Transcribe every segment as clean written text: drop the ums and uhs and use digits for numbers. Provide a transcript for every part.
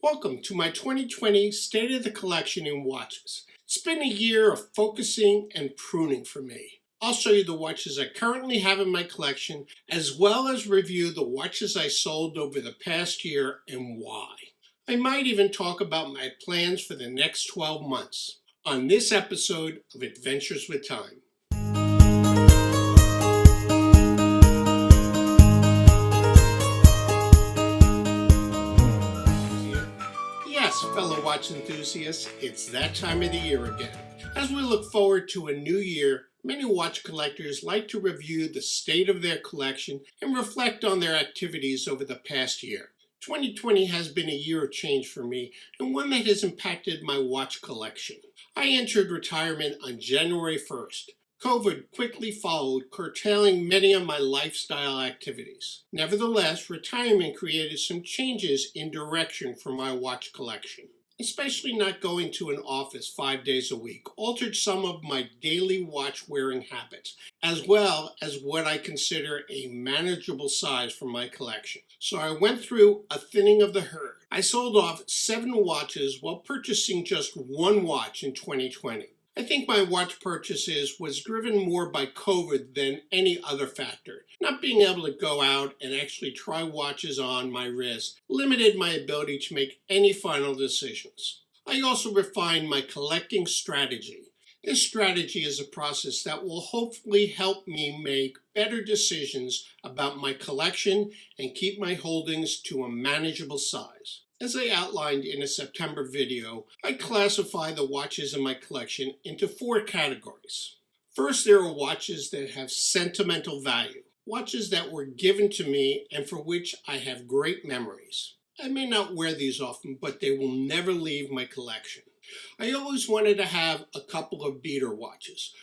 Welcome to my 2020 State of the Collection in watches. It's been a year of focusing and pruning for me. I'll show you the watches I currently have in my collection, as well as review the watches I sold over the past year and why. I might even talk about my plans for the next 12 months on this episode of Adventures with Time. Yes, fellow watch enthusiasts, it's that time of the year again. As we look forward to a new year, many watch collectors like to review the state of their collection and reflect on their activities over the past year. 2020 has been a year of change for me and one that has impacted my watch collection. I entered retirement on January 1st. COVID quickly followed, curtailing many of my lifestyle activities. Nevertheless, retirement created some changes in direction for my watch collection. Especially not going to an office 5 days a week altered some of my daily watch wearing habits, as well as what I consider a manageable size for my collection. So I went through a thinning of the herd. I sold off 7 watches while purchasing just 1 watch in 2020. I think my watch purchases was driven more by COVID than any other factor. Not being able to go out and actually try watches on my wrist limited my ability to make any final decisions. I also refined my collecting strategy. This strategy is a process that will hopefully help me make better decisions about my collection and keep my holdings to a manageable size. As I outlined in a September video, I classify the watches in my collection into 4 categories. First, there are watches that have sentimental value, watches that were given to me and for which I have great memories. I may not wear these often, but they will never leave my collection. I always wanted to have a couple of beater watches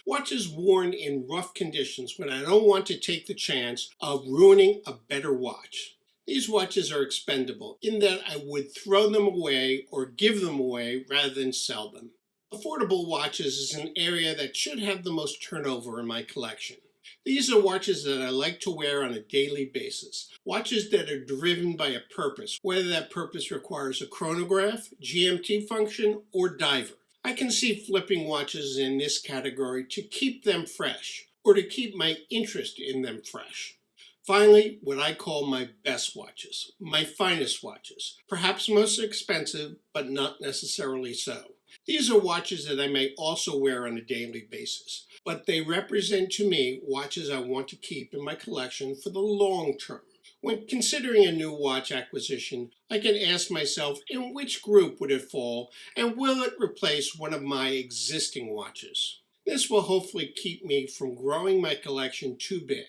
worn in rough conditions when I don't want to take the chance of ruining a better watch. These watches are expendable in that I would throw them away or give them away rather than sell them. Affordable watches is an area that should have the most turnover in my collection. These are watches that I like to wear on a daily basis. Watches that are driven by a purpose, whether that purpose requires a chronograph, GMT function, or diver. I can see flipping watches in this category to keep them fresh, or to keep my interest in them fresh. Finally, what I call my best watches, my finest watches, perhaps most expensive, but not necessarily so. These are watches that I may also wear on a daily basis, but they represent to me watches I want to keep in my collection for the long term. When considering a new watch acquisition, I can ask myself in which group would it fall and will it replace one of my existing watches? This will hopefully keep me from growing my collection too big.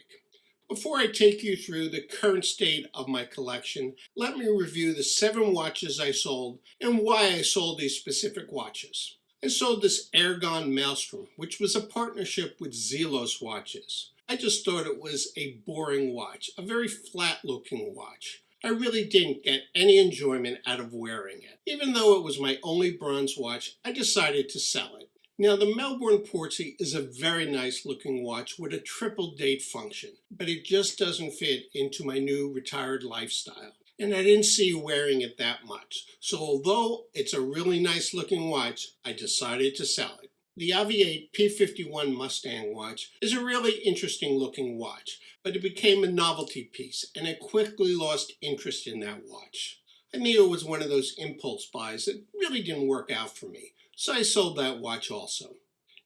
Before I take you through the current state of my collection, let me review the 7 watches I sold and why I sold these specific watches. I sold this Ergon Maelstrom, which was a partnership with Zelos watches. I just thought it was a boring watch, a very flat-looking watch. I really didn't get any enjoyment out of wearing it. Even though it was my only bronze watch, I decided to sell it. Now, the Melbourne Portsea is a very nice looking watch with a triple date function, but it just doesn't fit into my new retired lifestyle. And I didn't see wearing it that much. So although it's a really nice looking watch, I decided to sell it. The Aviate P51 Mustang watch is a really interesting looking watch, but it became a novelty piece and I quickly lost interest in that watch. I knew it was one of those impulse buys that really didn't work out for me. So I sold that watch also.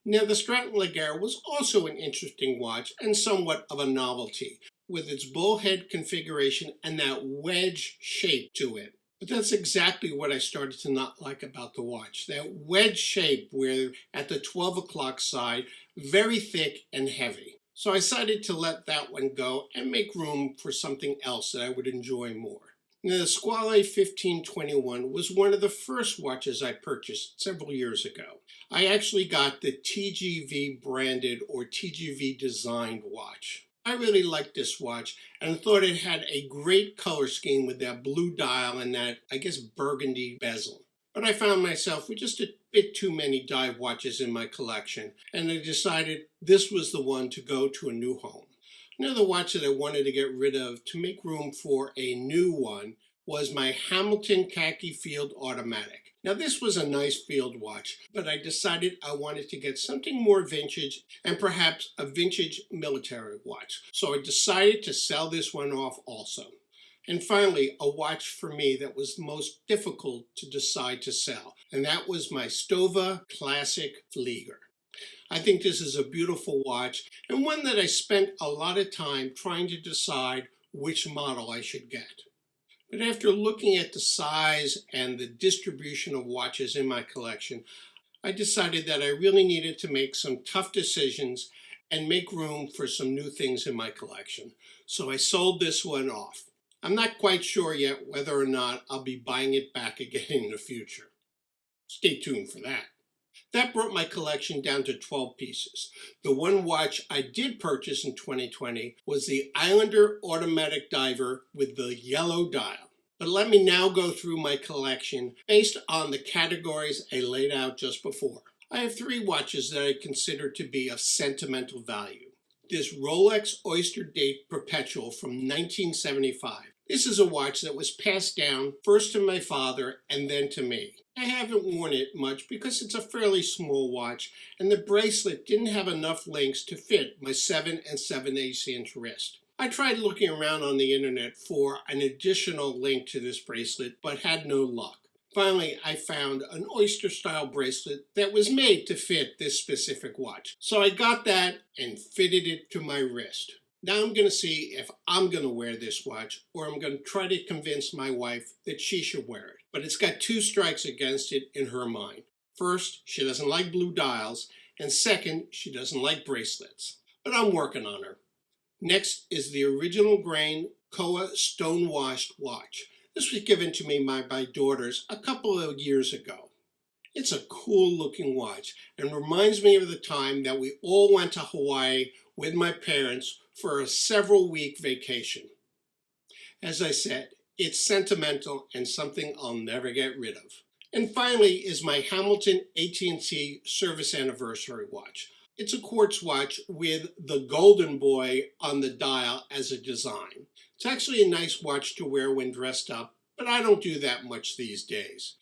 Now the Stratton Laguerre was also an interesting watch and somewhat of a novelty, with its bullhead configuration and that wedge shape to it. But that's exactly what I started to not like about the watch. That wedge shape where at the 12 o'clock side, very thick and heavy. So I decided to let that one go and make room for something else that I would enjoy more. Now, the Squale 1521 was one of the first watches I purchased several years ago. I actually got the TGV branded or TGV designed watch. I really liked this watch and thought it had a great color scheme with that blue dial and that, I guess, burgundy bezel. But I found myself with just a bit too many dive watches in my collection, and I decided this was the one to go to a new home. Another watch that I wanted to get rid of to make room for a new one was my Hamilton Khaki Field Automatic. Now this was a nice field watch, but I decided I wanted to get something more vintage and perhaps a vintage military watch. So I decided to sell this one off also. And finally, a watch for me that was the most difficult to decide to sell, and that was my Stova Classic Flieger. I think this is a beautiful watch and one that I spent a lot of time trying to decide which model I should get. But after looking at the size and the distribution of watches in my collection, I decided that I really needed to make some tough decisions and make room for some new things in my collection. So I sold this one off. I'm not quite sure yet whether or not I'll be buying it back again in the future. Stay tuned for that. That brought my collection down to 12 pieces. The one watch I did purchase in 2020 was the Islander Automatic Diver with the yellow dial. But let me now go through my collection based on the categories I laid out just before. I have 3 watches that I consider to be of sentimental value. This Rolex Oyster Date Perpetual from 1975. This is a watch that was passed down first to my father and then to me. I haven't worn it much because it's a fairly small watch and the bracelet didn't have enough links to fit my 7 7/8 inch wrist. I tried looking around on the internet for an additional link to this bracelet but had no luck. Finally, I found an oyster style bracelet that was made to fit this specific watch. So I got that and fitted it to my wrist. Now I'm going to see if I'm going to wear this watch or I'm going to try to convince my wife that she should wear it. But it's got 2 strikes against it in her mind. First, she doesn't like blue dials, and second, she doesn't like bracelets. But I'm working on her. Next is the original grain Koa Stonewashed watch. This was given to me by my daughters a couple of years ago. It's a cool looking watch and reminds me of the time that we all went to Hawaii with my parents for a several-week vacation. As I said, it's sentimental and something I'll never get rid of. And finally is my Hamilton AT&T Service Anniversary watch. It's a quartz watch with the golden boy on the dial as a design. It's actually a nice watch to wear when dressed up, but I don't do that much these days.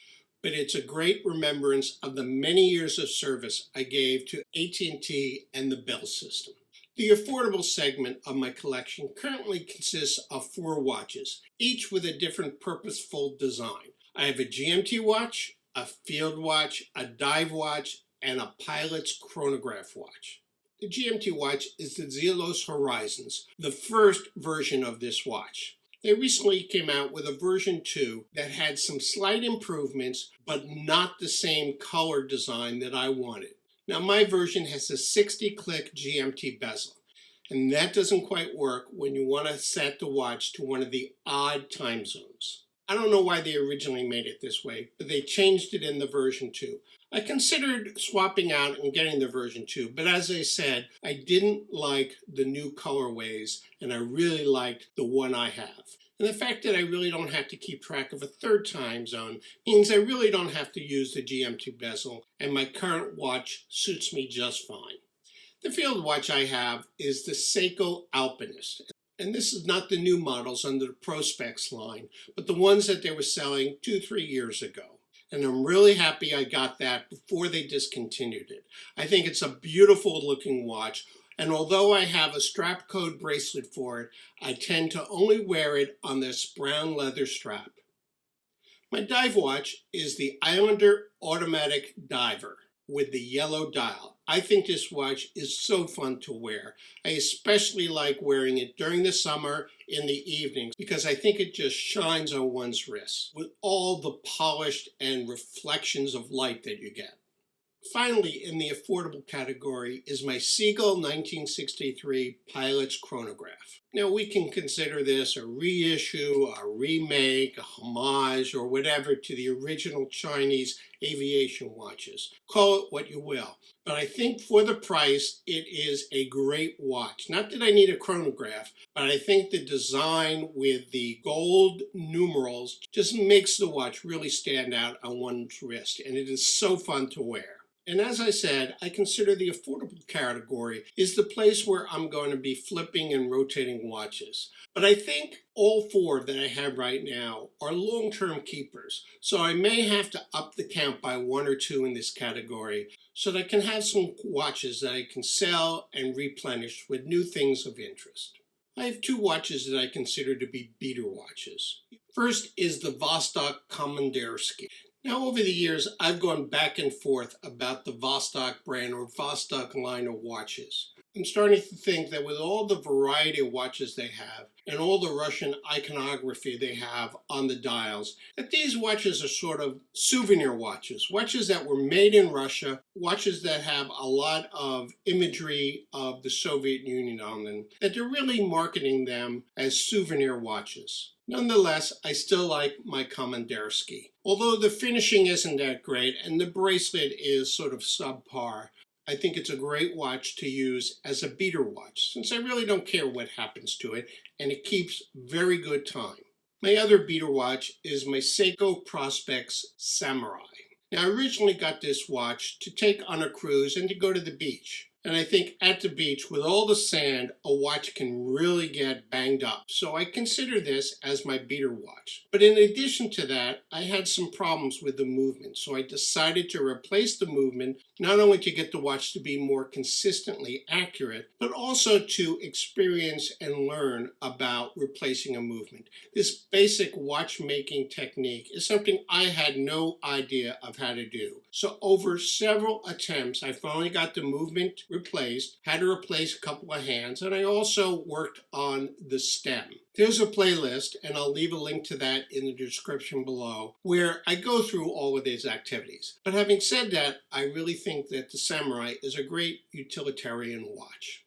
But it's a great remembrance of the many years of service I gave to AT&T and the Bell system. The affordable segment of my collection currently consists of 4 watches, each with a different purposeful design. I have a GMT watch, a field watch, a dive watch, and a pilot's chronograph watch. The GMT watch is the Zelos Horizons, the first version of this watch. They recently came out with a version 2 that had some slight improvements, but not the same color design that I wanted. Now my version has a 60-click GMT bezel, and that doesn't quite work when you want to set the watch to one of the odd time zones. I don't know why they originally made it this way, but they changed it in the version 2. I considered swapping out and getting the version 2, but as I said, I didn't like the new colorways, and I really liked the one I have. And the fact that I really don't have to keep track of a 3rd time zone means I really don't have to use the GMT bezel, and my current watch suits me just fine. The field watch I have is the Seiko Alpinist, and this is not the new models under the Prospex line, but the ones that they were selling 2-3 years ago. And I'm really happy I got that before they discontinued it. I think it's a beautiful looking watch, and although I have a strap code bracelet for it, I tend to only wear it on this brown leather strap. My dive watch is the Islander Automatic Diver with the yellow dial. I think this watch is so fun to wear. I especially like wearing it during the summer in the evenings because I think it just shines on one's wrists with all the polished and reflections of light that you get. Finally, in the affordable category is my Seagull 1963 Pilot's Chronograph. Now we can consider this a reissue, a remake, a homage, or whatever to the original Chinese aviation watches. Call it what you will. But I think for the price, it is a great watch. Not that I need a chronograph, but I think the design with the gold numerals just makes the watch really stand out on one's wrist, and it is so fun to wear. And as I said, I consider the affordable category is the place where I'm going to be flipping and rotating watches. But I think all four that I have right now are long-term keepers. So I may have to up the count by one or two in this category so that I can have some watches that I can sell and replenish with new things of interest. I have two watches that I consider to be beater watches. First is the Vostok Kommanderski. Now, over the years, I've gone back and forth about the Vostok brand or Vostok line of watches. I'm starting to think that with all the variety of watches they have and all the Russian iconography they have on the dials, that these watches are sort of souvenir watches, watches that were made in Russia, watches that have a lot of imagery of the Soviet Union on them, that they're really marketing them as souvenir watches. Nonetheless, I still like my Kommanderski. Although the finishing isn't that great and the bracelet is sort of subpar, I think it's a great watch to use as a beater watch, since I really don't care what happens to it, and it keeps very good time. My other beater watch is my Seiko Prospex Samurai. Now, I originally got this watch to take on a cruise and to go to the beach. And I think at the beach, with all the sand, a watch can really get banged up. So I consider this as my beater watch. But in addition to that, I had some problems with the movement. So I decided to replace the movement, not only to get the watch to be more consistently accurate, but also to experience and learn about replacing a movement. This basic watchmaking technique is something I had no idea of how to do. So over several attempts, I finally got the movement replaced, had to replace a couple of hands, and I also worked on the stem. There's a playlist, and I'll leave a link to that in the description below, where I go through all of these activities. But having said that, I really think that the Samurai is a great utilitarian watch.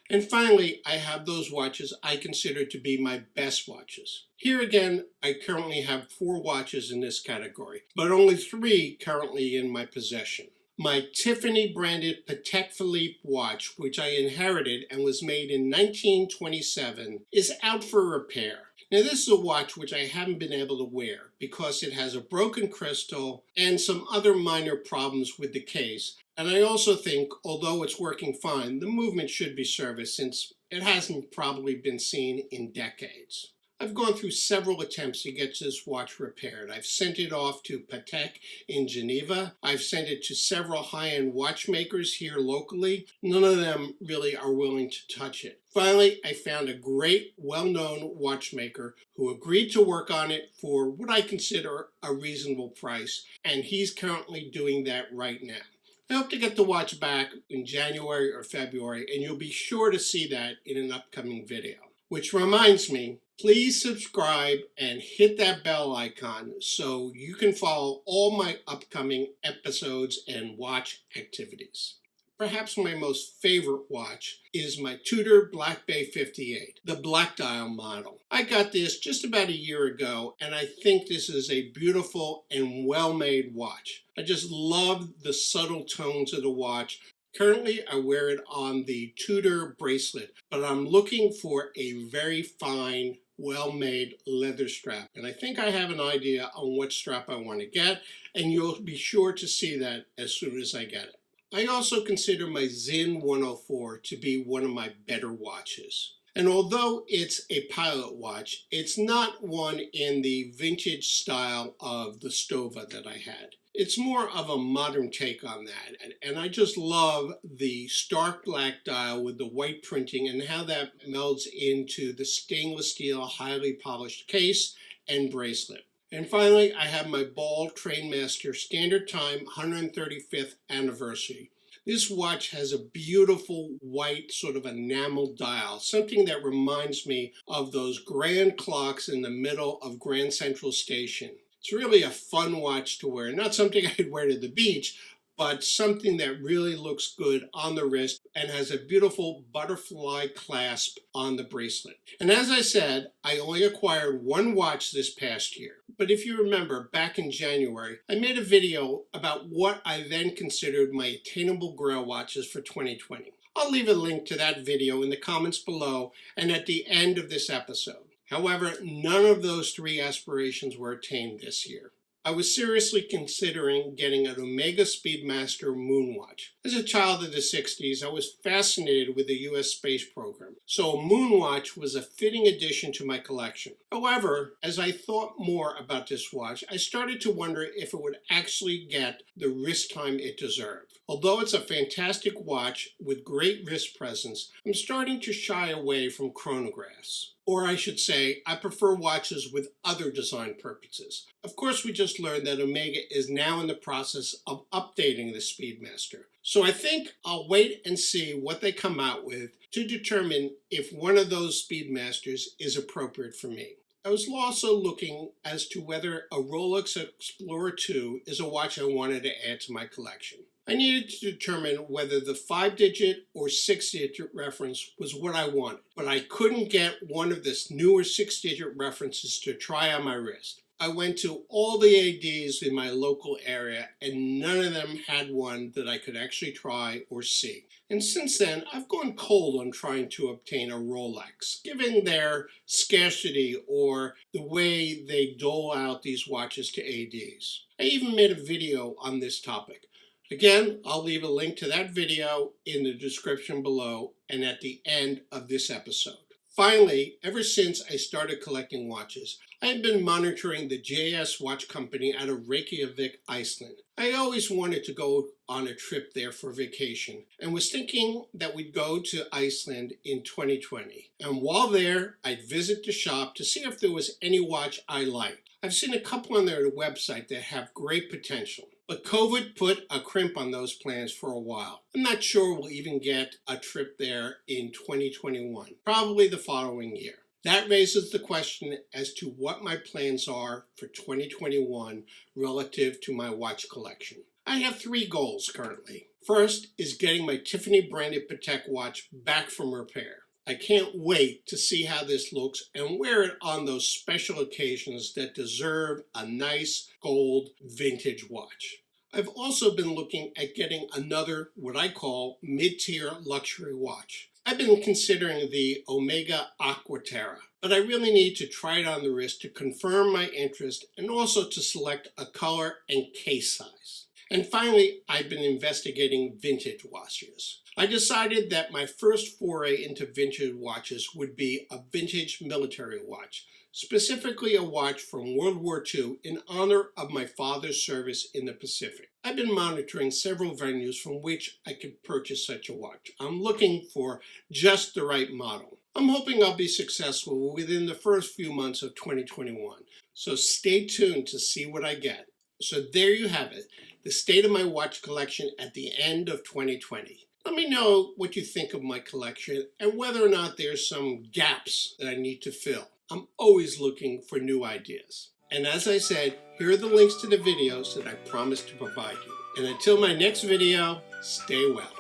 And finally, I have those watches I consider to be my best watches. Here again, I currently have 4 watches in this category, but only 3 currently in my possession. My Tiffany branded Patek Philippe watch, which I inherited and was made in 1927, is out for repair. Now, this is a watch which I haven't been able to wear because it has a broken crystal and some other minor problems with the case. And I also think, although it's working fine, the movement should be serviced since it hasn't probably been seen in decades. I've gone through several attempts to get this watch repaired. I've sent it off to Patek in Geneva. I've sent it to several high-end watchmakers here locally. None of them really are willing to touch it. Finally, I found a great, well-known watchmaker who agreed to work on it for what I consider a reasonable price, and he's currently doing that right now. I hope to get the watch back in January or February, and you'll be sure to see that in an upcoming video. Which reminds me, please subscribe and hit that bell icon so you can follow all my upcoming episodes and watch activities. Perhaps my most favorite watch is my Tudor Black Bay 58, the black dial model. I got this just about a year ago, and I think this is a beautiful and well-made watch. I just love the subtle tones of the watch. Currently, I wear it on the Tudor bracelet, but I'm looking for a very fine, well-made leather strap. And I think I have an idea on what strap I want to get, and you'll be sure to see that as soon as I get it. I also consider my Zin 104 to be one of my better watches. And although it's a pilot watch, it's not one in the vintage style of the Stova that I had. It's more of a modern take on that, and I just love the stark black dial with the white printing and how that melds into the stainless steel highly polished case and bracelet. And finally, I have my Ball Trainmaster Standard Time 135th anniversary. This watch has a beautiful white sort of enamel dial, something that reminds me of those grand clocks in the middle of Grand Central Station. It's really a fun watch to wear, not something I'd wear to the beach, but something that really looks good on the wrist and has a beautiful butterfly clasp on the bracelet. And as I said, I only acquired one watch this past year. But if you remember, back in January, I made a video about what I then considered my attainable grail watches for 2020. I'll leave a link to that video in the comments below and at the end of this episode. However, none of those 3 aspirations were attained this year. I was seriously considering getting an Omega Speedmaster moon watch. As a child of the 60s, I was fascinated with the US space program, so a moon watch was a fitting addition to my collection. However, as I thought more about this watch, I started to wonder if it would actually get the wrist time it deserved. Although it's a fantastic watch with great wrist presence, I'm starting to shy away from chronographs. Or I should say, I prefer watches with other design purposes. Of course, we just learned that Omega is now in the process of updating the Speedmaster. So I think I'll wait and see what they come out with to determine if one of those Speedmasters is appropriate for me. I was also looking as to whether a Rolex Explorer 2 is a watch I wanted to add to my collection. I needed to determine whether the 5-digit or 6-digit reference was what I wanted, but I couldn't get one of the newer 6-digit references to try on my wrist. I went to all the ADs in my local area and none of them had one that I could actually try or see. And since then, I've gone cold on trying to obtain a Rolex, given their scarcity or the way they dole out these watches to ADs. I even made a video on this topic. Again, I'll leave a link to that video in the description below and at the end of this episode. Finally, ever since I started collecting watches, I've been monitoring the JS Watch Company out of Reykjavik, Iceland. I always wanted to go on a trip there for vacation and was thinking that we'd go to Iceland in 2020. And while there, I'd visit the shop to see if there was any watch I liked. I've seen a couple on their website that have great potential. But COVID put a crimp on those plans for a while. I'm not sure we'll even get a trip there in 2021, probably the following year. That raises the question as to what my plans are for 2021 relative to my watch collection. I have 3 goals currently. First is getting my Tiffany branded Patek watch back from repair. I can't wait to see how this looks and wear it on those special occasions that deserve a nice gold vintage watch. I've also been looking at getting another, what I call, mid-tier luxury watch. I've been considering the Omega Aquaterra, but I really need to try it on the wrist to confirm my interest and also to select a color and case size. And finally, I've been investigating vintage watches. I decided that my first foray into vintage watches would be a vintage military watch, specifically a watch from World War II in honor of my father's service in the Pacific. I've been monitoring several venues from which I could purchase such a watch. I'm looking for just the right model. I'm hoping I'll be successful within the first few months of 2021, so stay tuned to see what I get. So there you have it, the state of my watch collection at the end of 2020. Let me know what you think of my collection and whether or not there's some gaps that I need to fill. I'm always looking for new ideas. And as I said, here are the links to the videos that I promised to provide you. And until my next video, stay well.